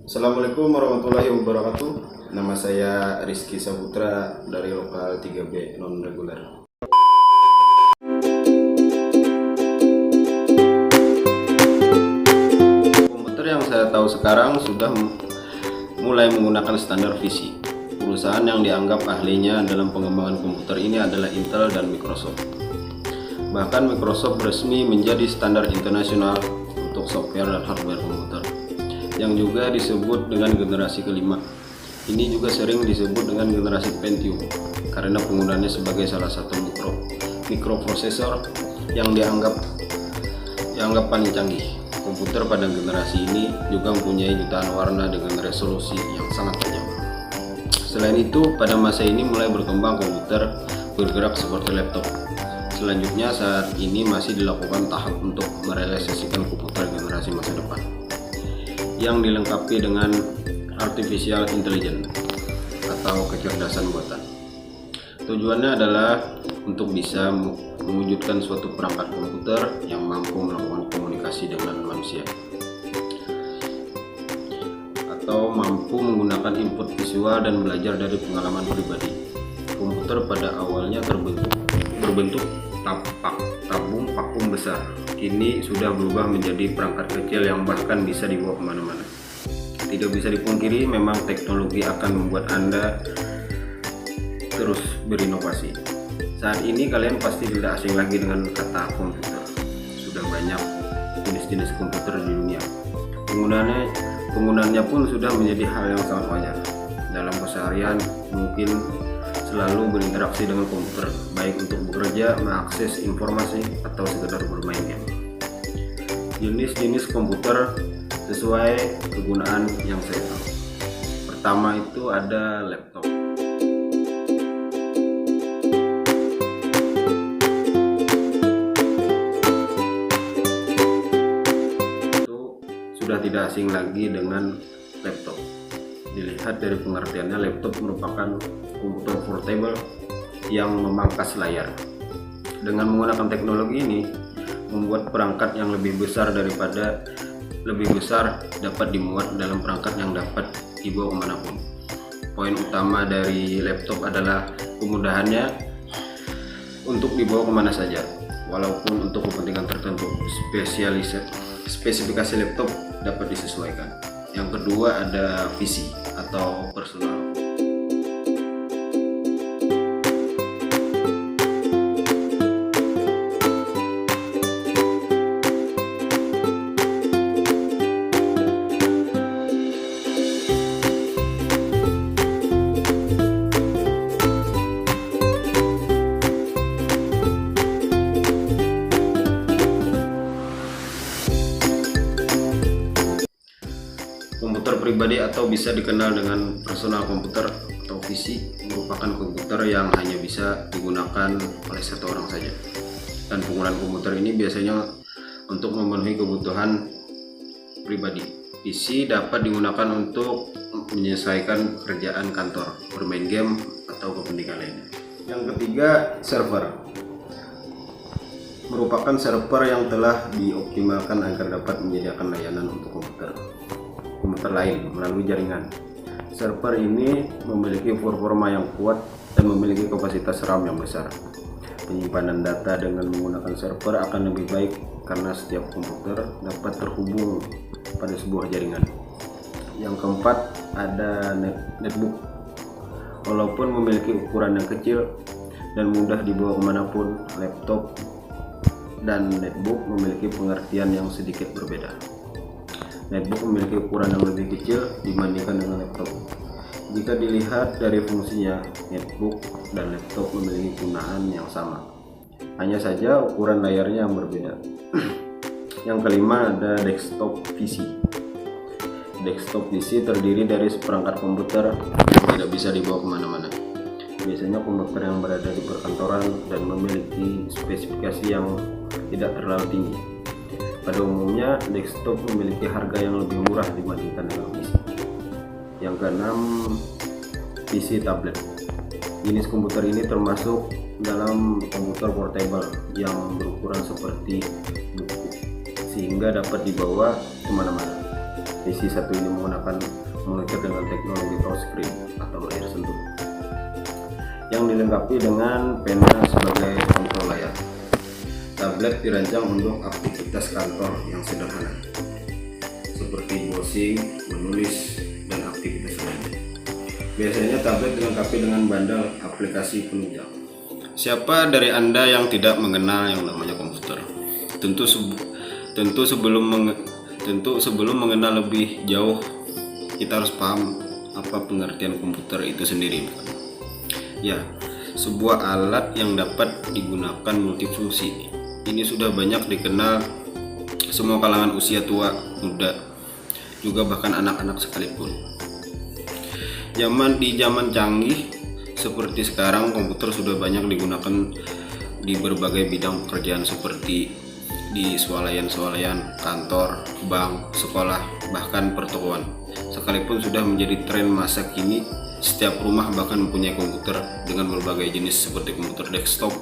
Assalamualaikum warahmatullahi wabarakatuh. Nama saya Rizky Saputra dari lokal 3B non reguler. Komputer yang saya tahu sekarang sudah mulai menggunakan standar VISI. Perusahaan yang dianggap ahlinya dalam pengembangan komputer ini adalah Intel dan Microsoft. Bahkan Microsoft resmi menjadi standar internasional untuk software dan hardware komputer, yang juga disebut dengan generasi kelima. Ini juga sering disebut dengan generasi Pentium karena penggunaannya sebagai salah satu mikroprosesor yang dianggap paling canggih. Komputer pada generasi ini juga mempunyai jutaan warna dengan resolusi yang sangat tajam. Selain itu, pada masa ini mulai berkembang komputer bergerak seperti laptop. Selanjutnya, saat ini masih dilakukan tahap untuk merealisasikan komputer generasi masa depan yang dilengkapi dengan artificial intelligence atau kecerdasan buatan. Tujuannya adalah untuk bisa mewujudkan suatu perangkat komputer yang mampu melakukan komunikasi dengan manusia atau mampu menggunakan input visual dan belajar dari pengalaman pribadi. Komputer pada awalnya berbentuk tabung vakum besar. Kini sudah berubah menjadi perangkat kecil yang bahkan bisa dibawa kemana-mana. Tidak bisa dipungkiri, memang teknologi akan membuat Anda terus berinovasi. Saat ini kalian pasti tidak asing lagi dengan kata komputer. Sudah banyak jenis-jenis komputer di dunia. Penggunaannya pun sudah menjadi hal yang sangat wajar. Dalam keseharian mungkin selalu berinteraksi dengan komputer, baik untuk bekerja, mengakses informasi, atau sekedar bermain game. Jenis-jenis komputer sesuai kegunaan yang saya tahu. Pertama itu ada laptop. Itu sudah tidak asing lagi dengan laptop. Dilihat dari pengertiannya, laptop merupakan komputer portable yang memangkas layar. Dengan menggunakan teknologi ini, membuat perangkat yang lebih besar dapat dimuat dalam perangkat yang dapat dibawa kemanapun. Poin utama dari laptop adalah kemudahannya untuk dibawa kemana saja, walaupun untuk kepentingan tertentu. Spesifikasi laptop dapat disesuaikan. Yang kedua ada PC atau personal. Komputer pribadi atau bisa dikenal dengan personal komputer atau PC merupakan komputer yang hanya bisa digunakan oleh satu orang saja. Dan penggunaan komputer ini biasanya untuk memenuhi kebutuhan pribadi. PC dapat digunakan untuk menyelesaikan pekerjaan kantor, bermain game, atau kepentingan lainnya. Yang ketiga, server. Merupakan server yang telah dioptimalkan agar dapat menyediakan layanan untuk komputer lain melalui jaringan. Server ini memiliki performa yang kuat dan memiliki kapasitas RAM yang besar. Penyimpanan data dengan menggunakan server akan lebih baik karena setiap komputer dapat terhubung pada sebuah jaringan. Yang keempat ada netbook. Walaupun memiliki ukuran yang kecil dan mudah dibawa kemanapun, laptop dan netbook memiliki pengertian yang sedikit berbeda. Netbook memiliki ukuran yang lebih kecil dibandingkan dengan laptop. Jika dilihat dari fungsinya, netbook dan laptop memiliki kegunaan yang sama. Hanya saja ukuran layarnya yang berbeda. Yang kelima ada desktop PC. Desktop PC terdiri dari seperangkat komputer yang tidak bisa dibawa kemana-mana. Biasanya komputer yang berada di perkantoran dan memiliki spesifikasi yang tidak terlalu tinggi. Pada umumnya, desktop memiliki harga yang lebih murah dibandingkan dengan PC. Yang keenam, PC tablet. Jenis komputer ini termasuk dalam komputer portable yang berukuran seperti buku, sehingga dapat dibawa kemana-mana. PC1 ini menggunakan monitor dengan teknologi touchscreen atau layar sentuh yang dilengkapi dengan pena sebagai kontrol layar. Tablet dirancang untuk aktivitas kantor yang sederhana seperti browsing, menulis, dan aktivitas lain. Biasanya tablet dilengkapi dengan bandel aplikasi penunjang. Siapa dari Anda yang tidak mengenal yang namanya komputer? Tentu sebelum mengenal lebih jauh, kita harus paham apa pengertian komputer itu sendiri. Ya, sebuah alat yang dapat digunakan multifungsi. Ini sudah banyak dikenal semua kalangan usia tua, muda, juga bahkan anak-anak sekalipun. Di zaman canggih seperti sekarang, komputer sudah banyak digunakan di berbagai bidang pekerjaan seperti di swalayan-swalayan, kantor, bank, sekolah, bahkan pertokoan. Sekalipun sudah menjadi tren masa kini, setiap rumah bahkan mempunyai komputer dengan berbagai jenis seperti komputer desktop,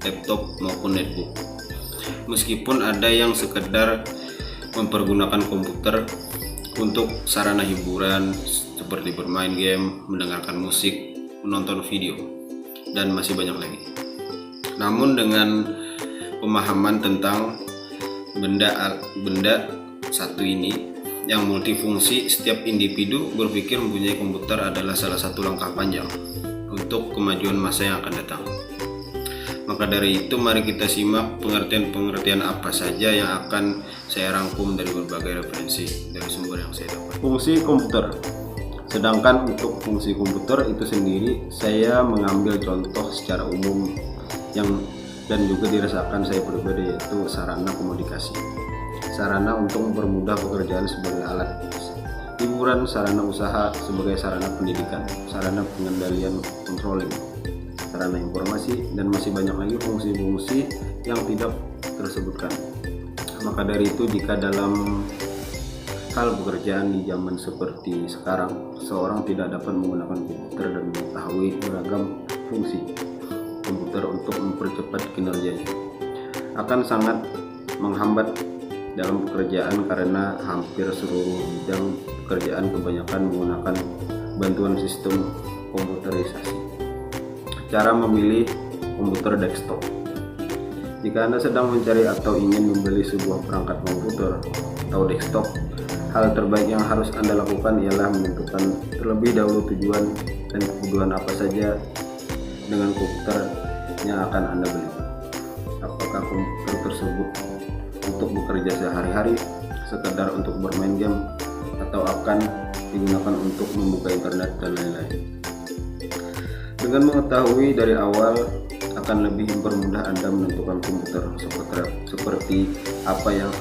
laptop, maupun netbook. Meskipun ada yang sekedar mempergunakan komputer untuk sarana hiburan seperti bermain game, mendengarkan musik, menonton video, dan masih banyak lagi. Namun dengan pemahaman tentang benda satu ini yang multifungsi, setiap individu berpikir mempunyai komputer adalah salah satu langkah panjang untuk kemajuan masa yang akan datang. Maka dari itu, mari kita simak pengertian apa saja yang akan saya rangkum dari berbagai referensi dari sumber yang saya dapat. Fungsi komputer. Sedangkan untuk fungsi komputer itu sendiri, saya mengambil contoh secara umum dan juga dirasakan saya pribadi, yaitu sarana komunikasi, sarana untuk mempermudah pekerjaan sebagai alat hiburan, sarana usaha sebagai sarana pendidikan, sarana pengendalian controlling, sarana informasi, dan masih banyak lagi fungsi-fungsi yang tidak tersebutkan. Maka dari itu, jika dalam hal pekerjaan di zaman seperti sekarang, seorang tidak dapat menggunakan komputer dan mengetahui beragam fungsi komputer untuk mempercepat kinerjanya, akan sangat menghambat dalam pekerjaan karena hampir seluruh bidang pekerjaan kebanyakan menggunakan bantuan sistem komputerisasi. Cara memilih komputer desktop. Jika Anda sedang mencari atau ingin membeli sebuah perangkat komputer atau desktop, hal terbaik yang harus Anda lakukan ialah menentukan terlebih dahulu tujuan dan kebutuhan apa saja dengan komputer yang akan Anda beli. Apakah komputer tersebut untuk bekerja sehari-hari, sekedar untuk bermain game, atau akan digunakan untuk membuka internet dan lain-lain. Dengan mengetahui dari awal, akan lebih mempermudah Anda menentukan komputer seperti apa yang